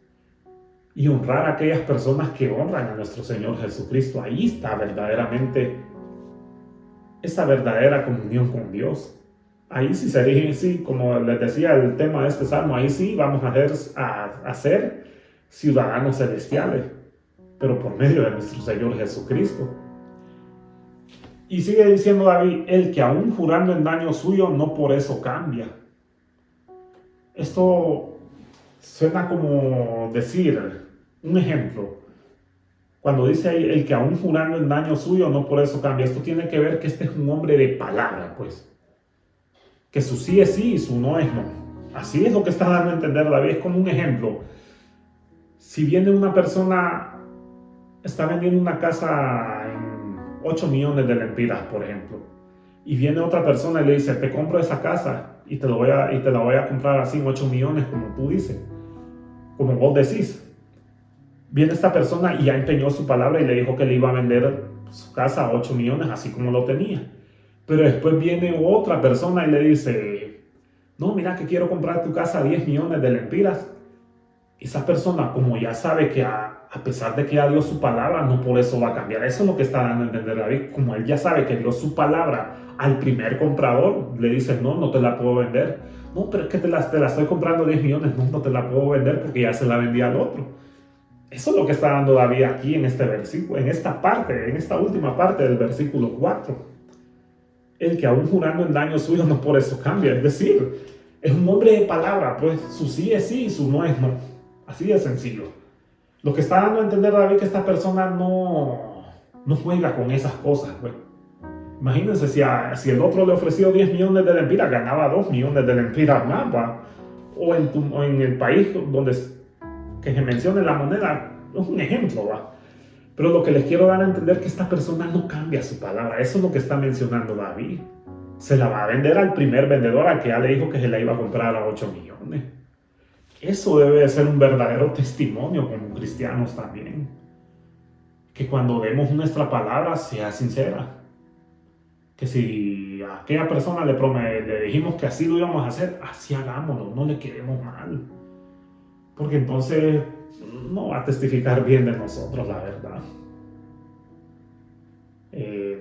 y honrar a aquellas personas que honran a nuestro Señor Jesucristo. Ahí está verdaderamente esa verdadera comunión con Dios. Ahí sí sería, sí, como les decía el tema de este salmo, ahí sí vamos a ser ciudadanos celestiales, pero por medio de nuestro Señor Jesucristo. Y sigue diciendo David, el que aún jurando en daño suyo, no por eso cambia. Esto suena como decir, un ejemplo, cuando dice ahí, el que aún jurando en daño suyo, no por eso cambia. Esto tiene que ver que este es un hombre de palabra, pues. Que su sí es sí y su no es no. Así es lo que está dando a entender David. Es como un ejemplo. Si viene una persona, está vendiendo una casa en 8 millones de lempiras, por ejemplo, y viene otra persona y le dice, te compro esa casa y te la voy a comprar así en 8 millones, como tú dices, como vos decís. Viene esta persona y ya empeñó su palabra y le dijo que le iba a vender su casa a 8 millones, así como lo tenía. Pero después viene otra persona y le dice, no, mira que quiero comprar tu casa a 10 millones de lempiras. Esa persona, como ya sabe que a pesar de que ya dio su palabra, no por eso va a cambiar. Eso es lo que está dando a entender David. Como él ya sabe que dio su palabra al primer comprador, le dice, no te la puedo vender. No, pero es que te la estoy comprando 10 millones, no te la puedo vender porque ya se la vendí al otro. Eso es lo que está dando David aquí en este versículo, en esta última parte del versículo 4. El que aún jurando en daño suyo, no por eso cambia. Es decir, es un hombre de palabra, pues su sí es sí y su no es no. Así de sencillo. Lo que está dando a entender David que esta persona no juega con esas cosas, pues. Imagínense si el otro le ofreció 10 millones de lempiras, ganaba 2 millones de lempiras más, ¿va? O en el país que se mencione la moneda, es un ejemplo, ¿va? Pero lo que les quiero dar a entender es que esta persona no cambia su palabra. Eso es lo que está mencionando David. Se la va a vender al primer vendedor, al que ya le dijo que se la iba a comprar a 8 millones. Eso debe de ser un verdadero testimonio como cristianos también. Que cuando demos nuestra palabra sea sincera. Que si a aquella persona le dijimos que así lo íbamos a hacer, así hagámoslo, no le quedemos mal. Porque entonces no va a testificar bien de nosotros, la verdad.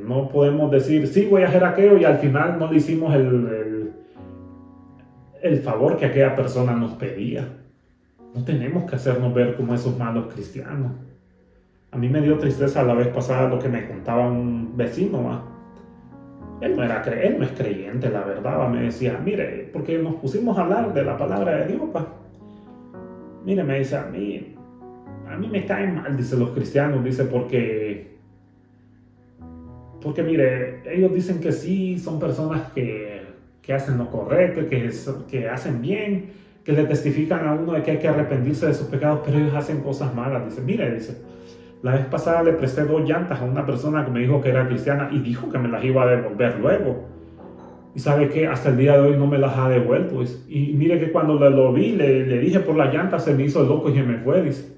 No podemos decir, sí, voy a hacer aquello y al final no le hicimos el favor que aquella persona nos pedía. No tenemos que hacernos ver como esos malos cristianos. A mí me dio tristeza la vez pasada lo que me contaba un vecino, ¿va? Él no es creyente, la verdad, ¿va? Me decía, mire, porque nos pusimos a hablar de la palabra de Dios, ¿va? Mire, me dice, a mí me caen mal, dice, los cristianos, dice, porque mire, ellos dicen que sí, son personas que hacen lo correcto, que hacen bien, que le testifican a uno de que hay que arrepentirse de sus pecados, pero ellos hacen cosas malas. Dice, mire, dice, la vez pasada le presté 2 llantas a una persona que me dijo que era cristiana y dijo que me las iba a devolver luego. Y sabe que hasta el día de hoy no me las ha devuelto. Dice. Y mire que cuando lo vi, le dije por las llantas, se me hizo loco y se me fue. Dice,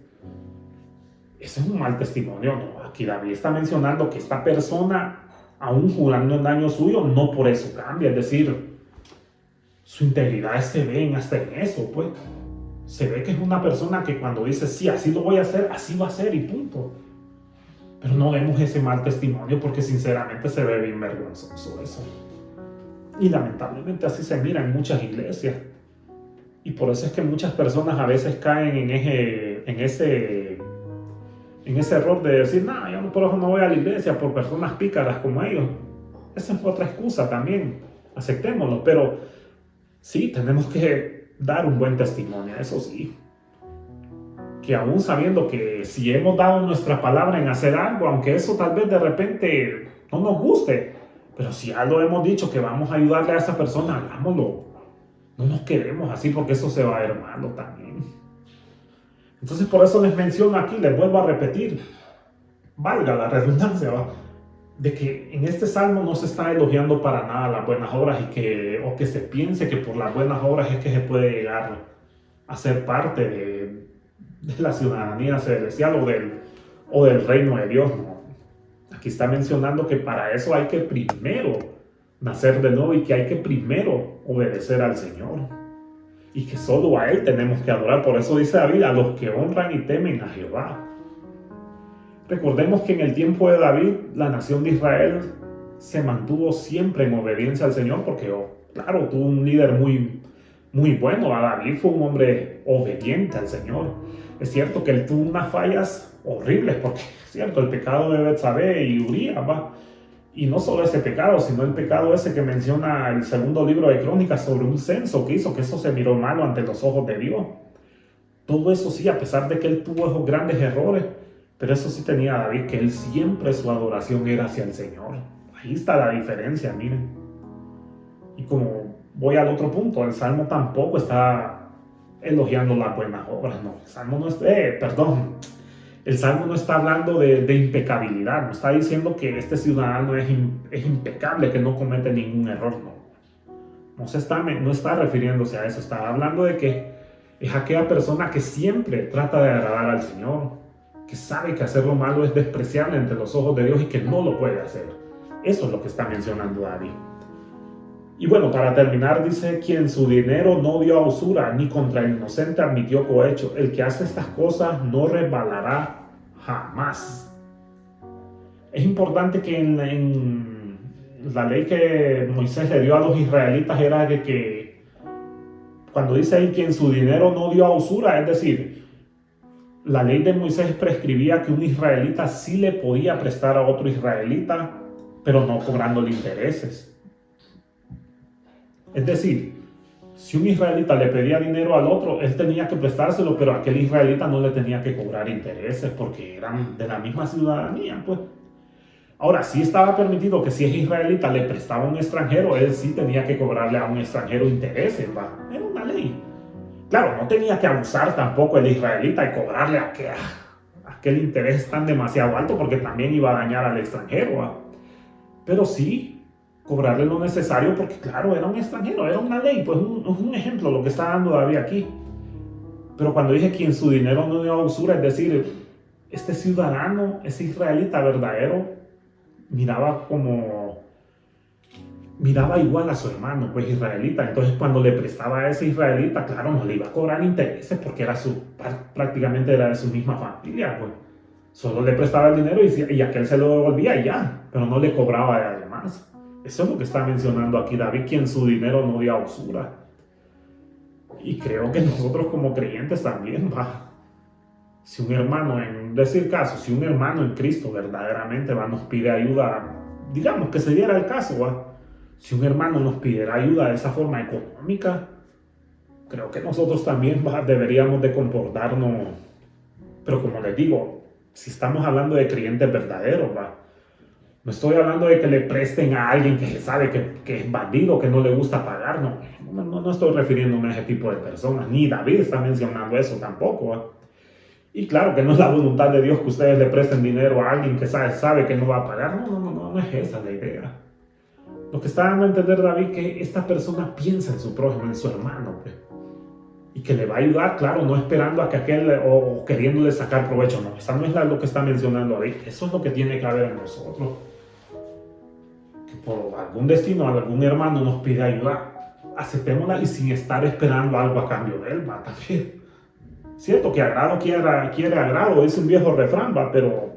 ese es un mal testimonio, ¿no? Aquí David está mencionando que esta persona, aún jurando en daño suyo, no por eso cambia. Es decir, su integridad se ve hasta en eso, pues. Se ve que es una persona que cuando dice, sí, así lo voy a hacer, así va a ser y punto. Pero no vemos ese mal testimonio porque sinceramente se ve bien vergonzoso eso. Y lamentablemente así se mira en muchas iglesias. Y por eso es que muchas personas a veces caen en ese error de decir, no, yo por eso no voy a la iglesia por personas pícaras como ellos. Esa es otra excusa también, aceptémoslo, pero sí, tenemos que dar un buen testimonio, eso sí. Que aún sabiendo que si hemos dado nuestra palabra en hacer algo, aunque eso tal vez de repente no nos guste, pero si ya lo hemos dicho que vamos a ayudarle a esa persona, hagámoslo. No nos quedemos así porque eso se va a ver malo también. Entonces por eso les menciono aquí, les vuelvo a repetir, valga la redundancia, ¿va? De que en este salmo no se está elogiando para nada las buenas obras o que se piense que por las buenas obras es que se puede llegar a ser parte de la ciudadanía celestial o del reino de Dios, ¿no? Aquí está mencionando que para eso hay que primero nacer de nuevo y que hay que primero obedecer al Señor y que solo a Él tenemos que adorar. Por eso dice David, a los que honran y temen a Jehová. Recordemos que en el tiempo de David, la nación de Israel se mantuvo siempre en obediencia al Señor porque, claro, tuvo un líder muy, muy bueno. David fue un hombre obediente al Señor. Es cierto que él tuvo unas fallas horribles porque, es cierto, el pecado de Betsabé y Urías, ¿va? Y no solo ese pecado, sino el pecado ese que menciona el segundo libro de Crónicas sobre un censo que hizo, que eso se miró malo ante los ojos de Dios. Todo eso sí, a pesar de que él tuvo esos grandes errores, pero eso sí tenía David, que él siempre su adoración era hacia el Señor. Ahí está la diferencia, miren. Y como voy al otro punto, el Salmo tampoco está elogiando las buenas obras, no. El Salmo no está hablando de impecabilidad, no está diciendo que este ciudadano es impecable, que no comete ningún error, no. No está refiriéndose a eso, está hablando de que es aquella persona que siempre trata de agradar al Señor, que sabe que hacer lo malo es despreciable ante los ojos de Dios y que no lo puede hacer. Eso es lo que está mencionando David. Y bueno, para terminar, dice, quien su dinero no dio a usura, ni contra el inocente admitió cohecho. El que hace estas cosas no resbalará jamás. Es importante que en la ley que Moisés le dio a los israelitas era que cuando dice ahí quien su dinero no dio a usura, es decir, la ley de Moisés prescribía que un israelita sí le podía prestar a otro israelita, pero no cobrándole intereses. Es decir, si un israelita le pedía dinero al otro, él tenía que prestárselo, pero aquel israelita no le tenía que cobrar intereses porque eran de la misma ciudadanía, pues. Ahora, sí estaba permitido que si es israelita le prestaba a un extranjero, él sí tenía que cobrarle a un extranjero intereses, ¿va? Era una ley. Claro, no tenía que abusar tampoco el israelita y cobrarle aquel interés tan demasiado alto porque también iba a dañar al extranjero, ¿va? Pero sí cobrarle lo necesario porque, claro, era un extranjero, era una ley. Pues un ejemplo lo que está dando David aquí. Pero cuando dije quien su dinero no dio a usura, es decir, este ciudadano, ese israelita verdadero, miraba igual a su hermano, pues israelita. Entonces cuando le prestaba a ese israelita, claro, no le iba a cobrar intereses porque prácticamente era de su misma familia, pues. Solo le prestaba el dinero y aquel se lo devolvía y ya, pero no le cobraba de además. Eso es lo que está mencionando aquí David, quien su dinero no dio a usura. Y creo que nosotros como creyentes también, Si un hermano, en decir caso, si un hermano en Cristo verdaderamente nos pide ayuda, digamos que se diera el caso, si un hermano nos pidiera ayuda de esa forma económica, creo que nosotros también deberíamos de comportarnos, pero como les digo, si estamos hablando de creyentes verdaderos, no estoy hablando de que le presten a alguien que se sabe que es bandido, que no le gusta pagar, no estoy refiriéndome a ese tipo de personas, ni David está mencionando eso tampoco. Y claro que no es la voluntad de Dios que ustedes le presten dinero a alguien que sabe que no va a pagar, no es esa la idea. Lo que está dando a entender David que esta persona piensa en su prójimo, en su hermano, pues, y que le va a ayudar, claro, no esperando a que aquel o queriéndole sacar provecho, no, esa no es lo que está mencionando David, eso es lo que tiene que haber en nosotros. Que por algún destino, algún hermano nos pide ayuda, aceptémosla y sin estar esperando algo a cambio de él, también. Cierto que agrado quiere agrado, es un viejo refrán, pero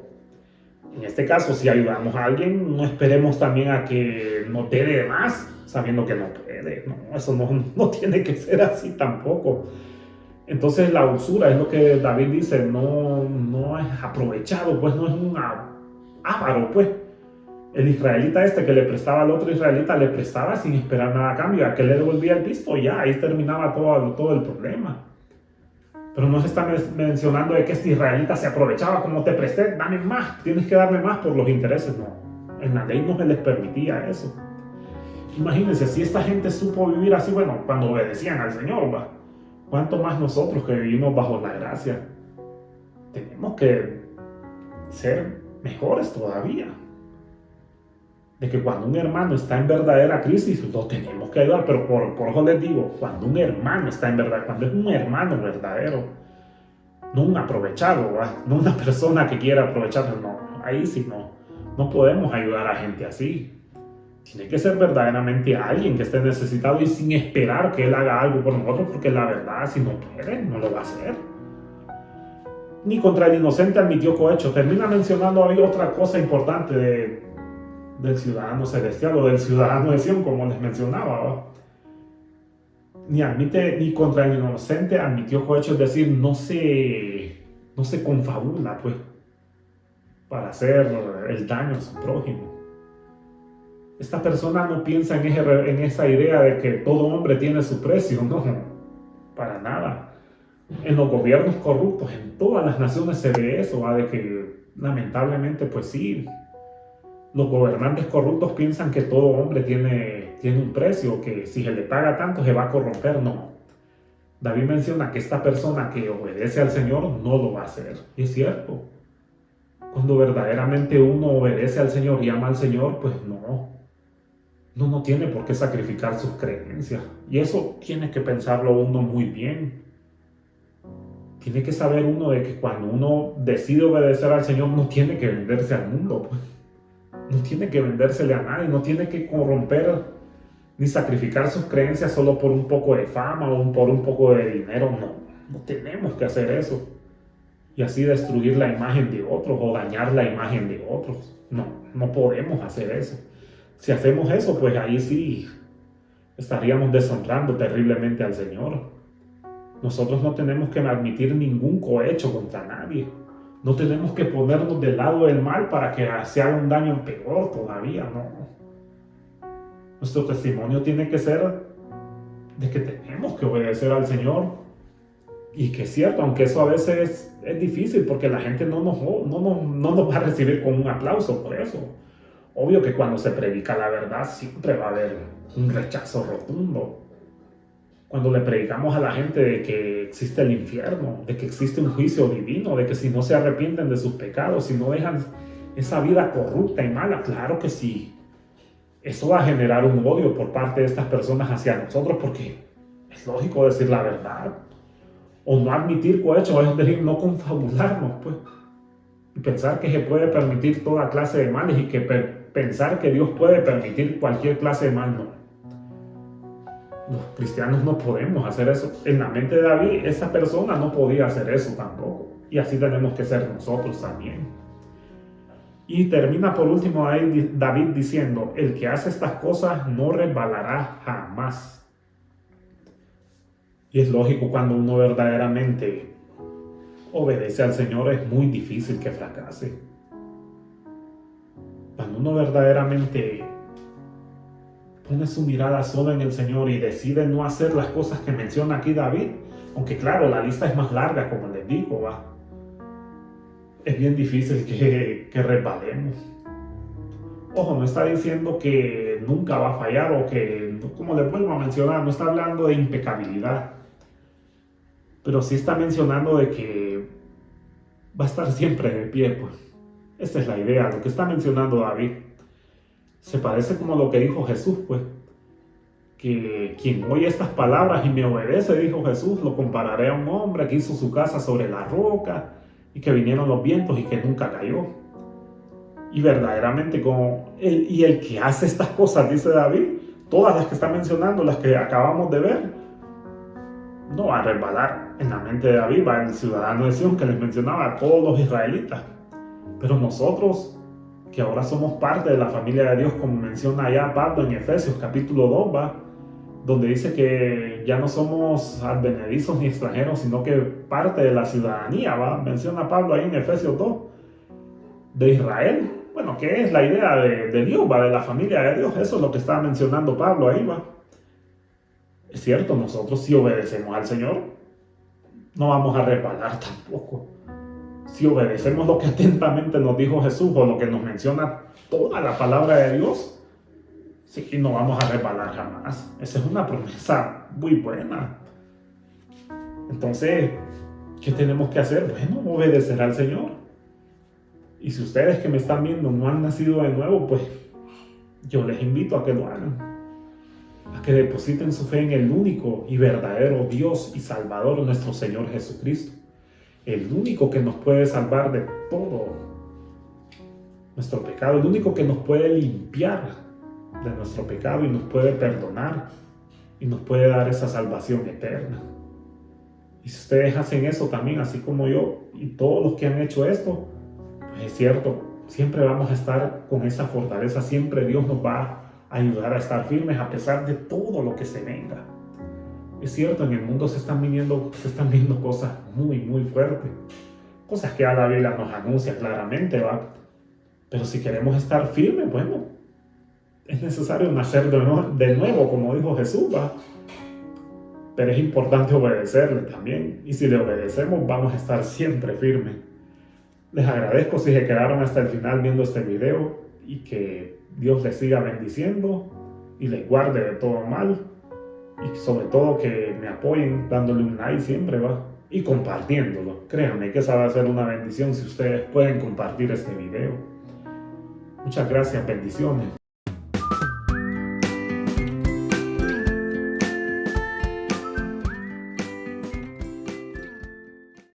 en este caso, si ayudamos a alguien, no esperemos también a que nos dé de más, sabiendo que no puede. No, eso no tiene que ser así tampoco. Entonces la usura es lo que David dice, no es aprovechado, pues no es un avaro, pues. El israelita que le prestaba al otro israelita, le prestaba sin esperar nada a cambio, a que le devolvía el pisto, ya ahí terminaba todo el problema. Pero no se está mencionando de que este israelita se aprovechaba, como te presté, dame más, tienes que darme más por los intereses. No, en la ley no se les permitía eso. Imagínense, si esta gente supo vivir así, bueno, cuando obedecían al Señor, ¿cuánto más nosotros que vivimos bajo la gracia? Tenemos que ser mejores todavía. De que cuando un hermano está en verdadera crisis, lo tenemos que ayudar, pero por eso les digo, cuando un hermano está en verdad, cuando es un hermano verdadero, no un aprovechado, no una persona que quiera aprovecharse, no, ahí sí no podemos ayudar a gente así. Tiene que ser verdaderamente alguien que esté necesitado y sin esperar que él haga algo por nosotros, porque la verdad, si no quiere, no lo va a hacer. Ni contra el inocente admitió cohecho. Termina mencionando ahí otra cosa importante del ciudadano celestial o del ciudadano de Sion, como les mencionaba. Ni contra el inocente admitió cohecho, es decir, no se confabula, pues, para hacer el daño a su prójimo. Esta persona no piensa en esa idea de que todo hombre tiene su precio, no, para nada. En los gobiernos corruptos, en todas las naciones se ve eso, de que lamentablemente, pues sí, los gobernantes corruptos piensan que todo hombre tiene un precio, que si se le paga tanto se va a corromper. No. David menciona que esta persona que obedece al Señor no lo va a hacer. Y es cierto. Cuando verdaderamente uno obedece al Señor y ama al Señor, pues no tiene por qué sacrificar sus creencias. Y eso tiene que pensarlo uno muy bien. Tiene que saber uno de que cuando uno decide obedecer al Señor, no tiene que venderse al mundo, pues. No tiene que vendérsele a nadie, no tiene que corromper ni sacrificar sus creencias solo por un poco de fama o por un poco de dinero. No tenemos que hacer eso. Y así destruir la imagen de otros o dañar la imagen de otros. No podemos hacer eso. Si hacemos eso, pues ahí sí estaríamos deshonrando terriblemente al Señor. Nosotros no tenemos que admitir ningún cohecho contra nadie. No tenemos que ponernos del lado del mal para que se haga un daño peor todavía, no. Nuestro testimonio tiene que ser de que tenemos que obedecer al Señor. Y que es cierto, aunque eso a veces es difícil porque la gente no nos va a recibir con un aplauso por eso. Obvio que cuando se predica la verdad siempre va a haber un rechazo rotundo. Cuando le predicamos a la gente de que existe el infierno, de que existe un juicio divino, de que si no se arrepienten de sus pecados, si no dejan esa vida corrupta y mala, claro que sí. Eso va a generar un odio por parte de estas personas hacia nosotros porque es lógico decir la verdad. O no admitir cohecho, es decir, no confabularnos, pues. Y pensar que se puede permitir toda clase de males y que pensar que Dios puede permitir cualquier clase de mal, no. Los cristianos no podemos hacer eso. En la mente de David, esa persona no podía hacer eso tampoco. Y así tenemos que ser nosotros también. Y termina por último ahí David diciendo, el que hace estas cosas no resbalará jamás. Y es lógico cuando uno verdaderamente obedece al Señor es muy difícil que fracase. Cuando uno verdaderamente pone su mirada solo en el Señor y decide no hacer las cosas que menciona aquí David, aunque claro, la lista es más larga, como les digo, es bien difícil que resbalemos. Ojo, no está diciendo que nunca va a fallar o que, como les vuelvo a mencionar, no está hablando de impecabilidad, pero sí está mencionando de que va a estar siempre de pie, pues. Esta es la idea, lo que está mencionando David. Se parece como lo que dijo Jesús, pues. Que quien oye estas palabras y me obedece, dijo Jesús, lo compararé a un hombre que hizo su casa sobre la roca y que vinieron los vientos y que nunca cayó. Y verdaderamente, el que hace estas cosas, dice David, todas las que está mencionando, las que acabamos de ver, no va a resbalar. En la mente de David va el ciudadano de Sión que les mencionaba a todos los israelitas. Pero nosotros, que ahora somos parte de la familia de Dios, como menciona allá Pablo en Efesios capítulo 2, donde dice que ya no somos advenedizos ni extranjeros, sino que parte de la ciudadanía, menciona Pablo ahí en Efesios 2, de Israel. Bueno, que es la idea de Dios, de la familia de Dios. Eso es lo que está mencionando Pablo ahí, Es cierto, nosotros si obedecemos al Señor, no vamos a resbalar tampoco. Si obedecemos lo que atentamente nos dijo Jesús o lo que nos menciona toda la palabra de Dios, sí, no vamos a resbalar jamás. Esa es una promesa muy buena. Entonces, ¿qué tenemos que hacer? Bueno, obedecer al Señor. Y si ustedes que me están viendo no han nacido de nuevo, pues yo les invito a que lo hagan. A que depositen su fe en el único y verdadero Dios y Salvador, nuestro Señor Jesucristo. El único que nos puede salvar de todo nuestro pecado, el único que nos puede limpiar de nuestro pecado y nos puede perdonar y nos puede dar esa salvación eterna. Y si ustedes hacen eso también, así como yo y todos los que han hecho esto, pues es cierto, siempre vamos a estar con esa fortaleza, siempre Dios nos va a ayudar a estar firmes a pesar de todo lo que se venga. Es cierto, en el mundo se están viendo cosas muy, muy fuertes. Cosas que a la Biblia nos anuncia claramente, Pero si queremos estar firmes, bueno, es necesario nacer de nuevo, como dijo Jesús, Pero es importante obedecerle también. Y si le obedecemos, vamos a estar siempre firmes. Les agradezco si se quedaron hasta el final viendo este video y que Dios les siga bendiciendo y les guarde de todo mal. Y sobre todo que me apoyen dándole un like siempre, y compartiéndolo. Créanme que esa va a ser una bendición si ustedes pueden compartir este video. Muchas gracias, bendiciones.